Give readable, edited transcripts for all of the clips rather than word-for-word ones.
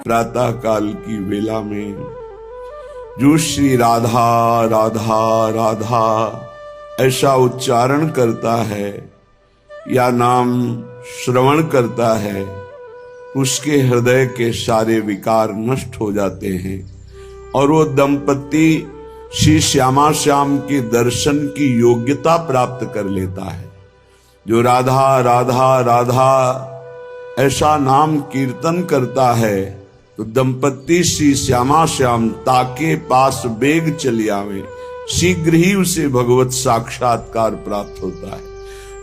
प्रातः काल की वेला में जो श्री राधा राधा राधा ऐसा उच्चारण करता है या नाम श्रवण करता है, उसके हृदय के सारे विकार नष्ट हो जाते हैं और वो दंपति श्री श्यामा श्याम के दर्शन की योग्यता प्राप्त कर लेता है। जो राधा राधा राधा ऐसा नाम कीर्तन करता है तो दंपति श्री श्यामा श्याम ताके पास बेग चली आवे, शीघ्र ही उसे भगवत साक्षात्कार प्राप्त होता है।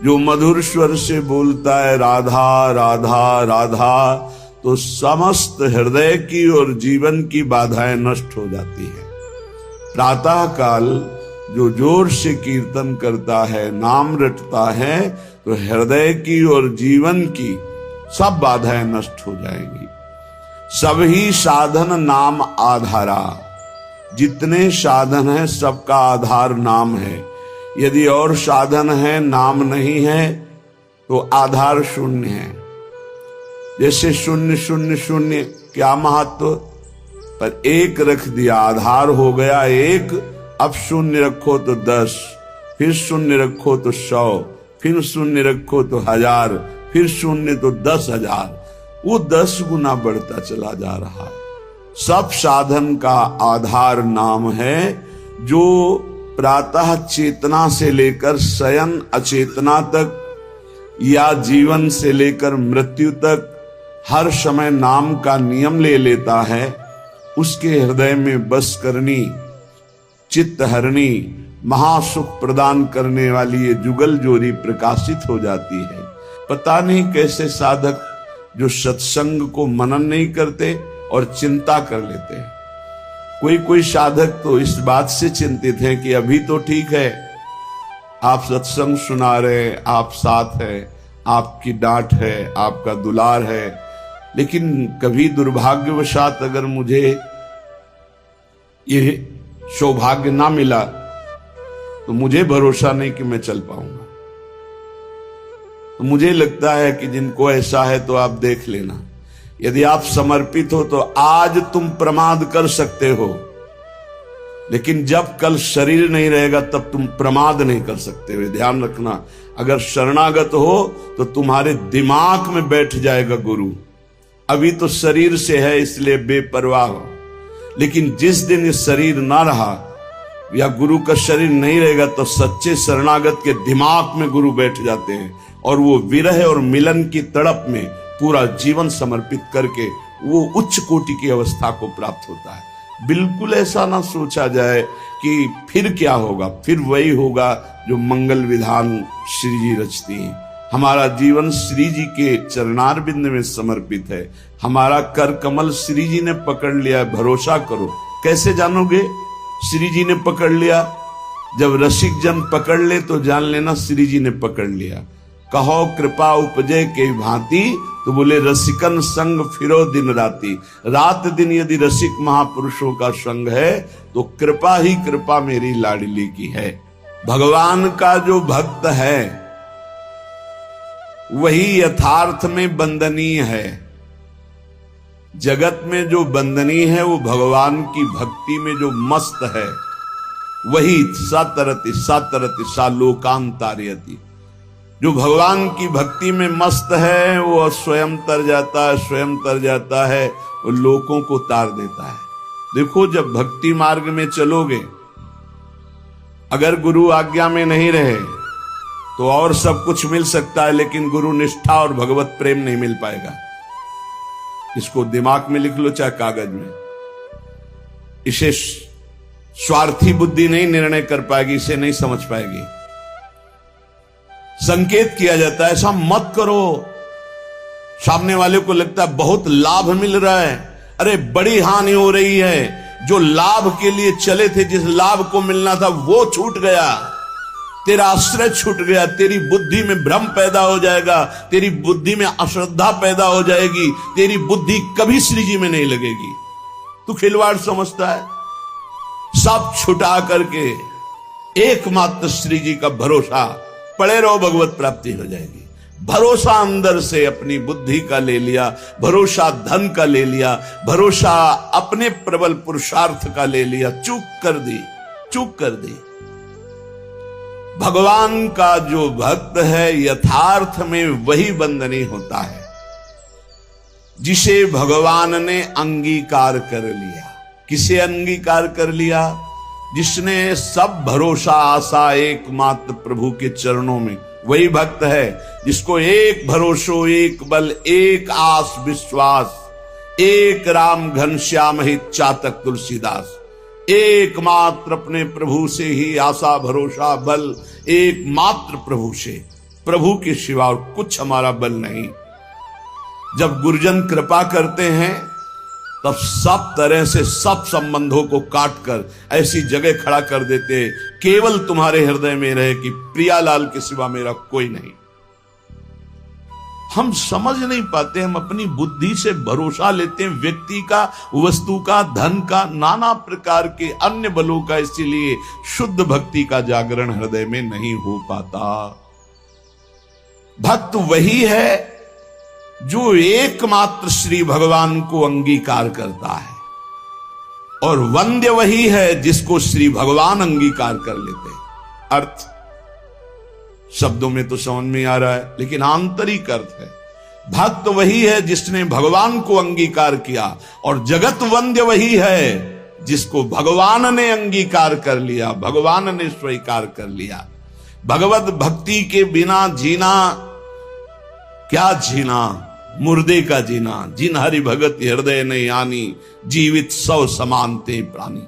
जो मधुर स्वर से बोलता है राधा राधा राधा, तो समस्त हृदय की और जीवन की बाधाएं नष्ट हो जाती है। प्रातः काल जो जोर से कीर्तन करता है, नाम रटता है, तो हृदय की और जीवन की सब बाधाएं नष्ट हो जाएंगी। सभी साधन नाम आधारा, जितने साधन है सबका आधार नाम है। यदि और साधन है नाम नहीं है तो आधार शून्य है। जैसे शून्य शून्य शून्य क्या महत्व, पर एक रख दिया आधार हो गया एक। अब शून्य रखो तो 10, फिर शून्य रखो तो 100, फिर शून्य रखो तो 1000, फिर शून्य तो 10,000, वो 10 गुना बढ़ता चला जा रहा है। सब साधन का आधार नाम है। जो प्रातः चेतना से लेकर शयन अचेतना तक या जीवन से लेकर मृत्यु तक हर समय नाम का नियम ले लेता है, उसके हृदय में बस करनी, चित्त हरणी, महासुख प्रदान करने वाली ये जुगल जोरी प्रकाशित हो जाती है। पता नहीं कैसे साधक जो सत्संग को मनन नहीं करते और चिंता कर लेते हैं। कोई कोई साधक तो इस बात से चिंतित हैं कि अभी तो ठीक है, आप सत्संग सुना रहे, आप साथ है, आपकी डांट है, आपका दुलार है, लेकिन कभी दुर्भाग्यवशात अगर मुझे ये सौभाग्य ना मिला तो मुझे भरोसा नहीं कि मैं चल पाऊंगा। तो मुझे लगता है कि जिनको ऐसा है तो आप देख लेना। यदि आप समर्पित हो तो आज तुम प्रमाद कर सकते हो, लेकिन जब कल शरीर नहीं रहेगा तब तुम प्रमाद नहीं कर सकते हो। ध्यान रखना, अगर शरणागत हो तो तुम्हारे दिमाग में बैठ जाएगा गुरु। अभी तो शरीर से है इसलिए बेपरवाह हो, लेकिन जिस दिन ये शरीर ना रहा या गुरु का शरीर नहीं रहेगा तो सच्चे शरणागत के दिमाग में गुरु बैठ जाते हैं और वो विरह और मिलन की तड़प में पूरा जीवन समर्पित करके वो उच्च कोटि की अवस्था को प्राप्त होता है। बिल्कुल ऐसा ना सोचा जाए कि फिर क्या होगा, फिर वही होगा जो मंगल विधान श्री जी रचती हैं। हमारा जीवन श्री जी के चरणारविंद में समर्पित है। हमारा कर कमल श्री जी ने पकड़ लिया, भरोसा करो। कैसे जानोगे श्री जी ने पकड़ लिया? जब रसिक जन पकड़ ले तो जान लेना श्री जी ने पकड़ लिया। कहो कृपा उपजे के भांति, तो बोले रसिकन संग फिरो दिन राती। रात दिन यदि रसिक महापुरुषों का संग है तो कृपा ही कृपा मेरी लाडली की है। भगवान का जो भक्त है वही यथार्थ में बंदनीय है। जगत में जो बंदनीय है वो भगवान की भक्ति में जो मस्त है वही सतरति सतरति सा लोकांतारयति। जो भगवान की भक्ति में मस्त है वो स्वयं तर जाता है, स्वयं तर जाता है, वो लोगों को तार देता है। देखो जब भक्ति मार्ग में चलोगे, अगर गुरु आज्ञा में नहीं रहे तो और सब कुछ मिल सकता है, लेकिन गुरु निष्ठा और भगवत प्रेम नहीं मिल पाएगा। इसको दिमाग में लिख लो चाहे कागज में। इसे स्वार्थी बुद्धि नहीं निर्णय कर पाएगी, इसे नहीं समझ पाएगी। संकेत किया जाता है ऐसा मत करो। सामने वाले को लगता है बहुत लाभ मिल रहा है, अरे बड़ी हानि हो रही है। जो लाभ के लिए चले थे, जिस लाभ को मिलना था वो छूट गया, तेरा आश्रय छूट गया, तेरी बुद्धि में भ्रम पैदा हो जाएगा, तेरी बुद्धि में अश्रद्धा पैदा हो जाएगी, तेरी बुद्धि कभी श्री जी में नहीं लगेगी। तू खिलवाड़ समझता है। सब छुटा करके एकमात्र श्री जी का भरोसा पड़े रहो, भगवत प्राप्ति हो जाएगी। भरोसा अंदर से अपनी बुद्धि का ले लिया, भरोसा धन का ले लिया, भरोसा अपने प्रबल पुरुषार्थ का ले लिया, चूक कर दी। भगवान का जो भक्त है यथार्थ में वही बंधनी होता है जिसे भगवान ने अंगीकार कर लिया। किसे अंगीकार कर लिया? जिसने सब भरोसा आशा एकमात्र प्रभु के चरणों में, वही भक्त है जिसको एक भरोसो, एक बल, एक आस विश्वास, एक राम घनश्याम हित चातक तुलसीदास। एकमात्र अपने प्रभु से ही आशा भरोसा बल, एकमात्र प्रभु से, प्रभु के सिवा और कुछ हमारा बल नहीं। जब गुरुजन कृपा करते हैं तब सब तरह से सब संबंधों को काटकर ऐसी जगह खड़ा कर देते, केवल तुम्हारे हृदय में रहे कि प्रियालाल के सिवा मेरा कोई नहीं। हम समझ नहीं पाते, हम अपनी बुद्धि से भरोसा लेते हैं व्यक्ति का, वस्तु का, धन का, नाना प्रकार के अन्य बलों का, इसीलिए शुद्ध भक्ति का जागरण हृदय में नहीं हो पाता। भक्त वही है जो एकमात्र श्री भगवान को अंगीकार करता है, और वंद्य वही है जिसको श्री भगवान अंगीकार कर लेते हैं। अर्थ शब्दों में तो समझ में आ रहा है, लेकिन आंतरिक अर्थ है, भक्त वही है जिसने भगवान को अंगीकार किया, और जगत वंद्य वही है जिसको भगवान ने अंगीकार कर लिया, भगवान ने स्वीकार कर लिया। भगवत भक्ति के बिना जीना क्या जीना, मुर्दे का जीना। जिन हरि भगत हृदय ने आनी, जीवित सौ समानते प्राणी।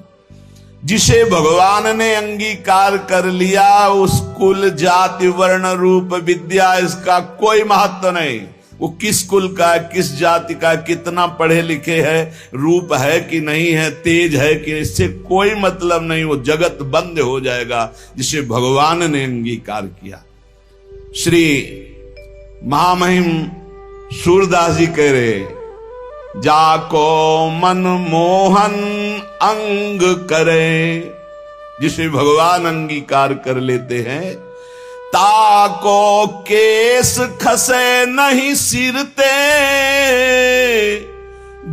जिसे भगवान ने अंगीकार कर लिया, उस कुल जाति वर्ण रूप विद्या इसका कोई महत्व नहीं। वो किस कुल का है, किस जाति का, कितना पढ़े लिखे है, रूप है कि नहीं है, तेज है कि, इससे कोई मतलब नहीं। वो जगत बंद हो जाएगा जिसे भगवान ने अंगीकार किया। श्री महामहिम सूरदास जी कह रहे, जाको मन मोहन अंग करे, जिसे भगवान अंगीकार कर लेते हैं, ताको केस खसे नहीं सिरते,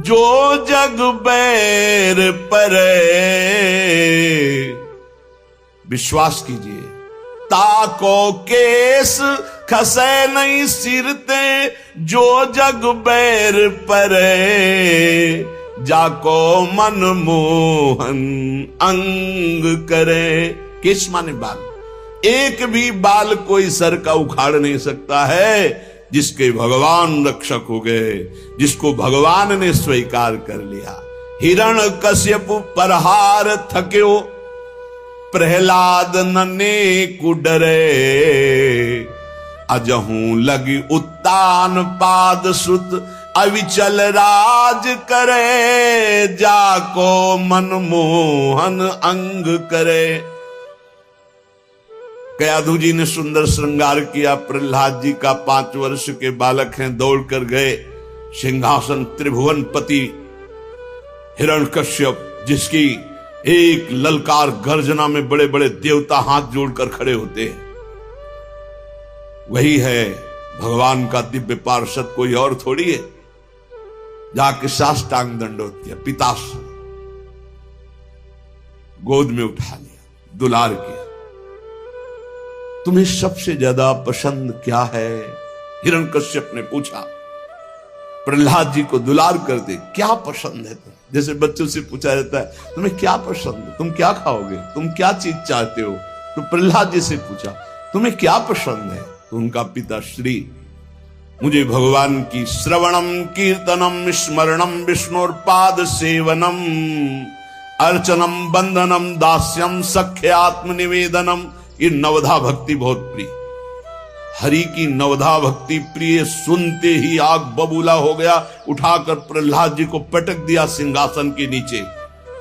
जो जग बैर परे। विश्वास कीजिए, ताको केस खसे नहीं सिरते, जो जग बैर परे, जाको मन मोहन अंग करे। किस माने बाल, एक भी बाल कोई सर का उखाड़ नहीं सकता है जिसके भगवान रक्षक हो गए, जिसको भगवान ने स्वीकार कर लिया। हिरण कश्यप परहार थक्यो, प्रहलाद नने कुडरे, अजहू लगी उत्तान पाद सुत, अविचल राज करे, जाको मन मोहन अंग करे। कयाधु जी ने सुंदर श्रृंगार किया। प्रहलाद जी का 5 वर्ष के बालक हैं, दौड़कर गए सिंहासन त्रिभुवन पति हिरण्यकश्यप, जिसकी एक ललकार गर्जना में बड़े बड़े देवता हाथ जोड़कर खड़े होते हैं। वही है भगवान का दिव्य पार्षद, कोई और थोड़ी है। जाके साष्टांग दंडोत किया, पिताश्री गोद में उठा लिया, दुलार किया। तुम्हें सबसे ज्यादा पसंद क्या है? हिरण्यकश्यप ने पूछा। प्रहलाद जी को दुलार कर दे, क्या पसंद है तुम्हें? जैसे बच्चों से पूछा जाता है तुम्हें क्या पसंद है, तुम क्या खाओगे, तुम क्या चीज चाहते हो, तो प्रहलाद जी से पूछा तुम्हें क्या पसंद है? तो उनका पिता श्री, मुझे भगवान की श्रवणम कीर्तनम स्मरणम विष्णुर्पाद सेवनम अर्चनम बंदनम दास्यम सख्य आत्मनिवेदनम, ये नवधा भक्ति बहुत प्रिय। हरि की नवधा भक्ति प्रिय सुनते ही आग बबूला हो गया। उठाकर प्रहलाद जी को पटक दिया सिंहासन के नीचे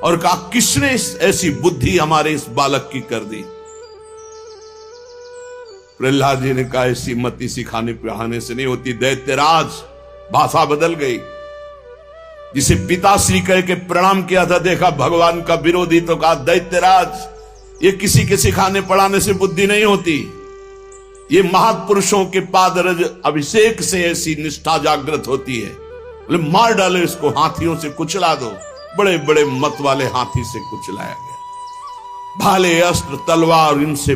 और कहा किसने ऐसी बुद्धि हमारे इस बालक की कर दी? प्रहलाद जी ने कहा ऐसी मति सिखाने पढ़ाने से नहीं होती दैत्यराज। भाषा बदल गई। जिसे पिताश्री कह के प्रणाम किया था, देखा भगवान का विरोधी तो कहा दैत्यराज। ये किसी के सिखाने पढ़ाने से बुद्धि नहीं होती। ये महापुरुषों के पादरज अभिषेक से ऐसी निष्ठा जागृत होती है। बोले मार डालो इसको, हाथियों से कुचला दो। बड़े बड़े मत वाले हाथी से कुचलाया गया। भाले अस्त्र तलवार इनसे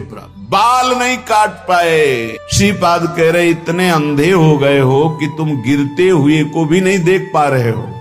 बाल नहीं काट पाए। श्रीपाद कह रहे इतने अंधे हो गए हो कि तुम गिरते हुए को भी नहीं देख पा रहे हो।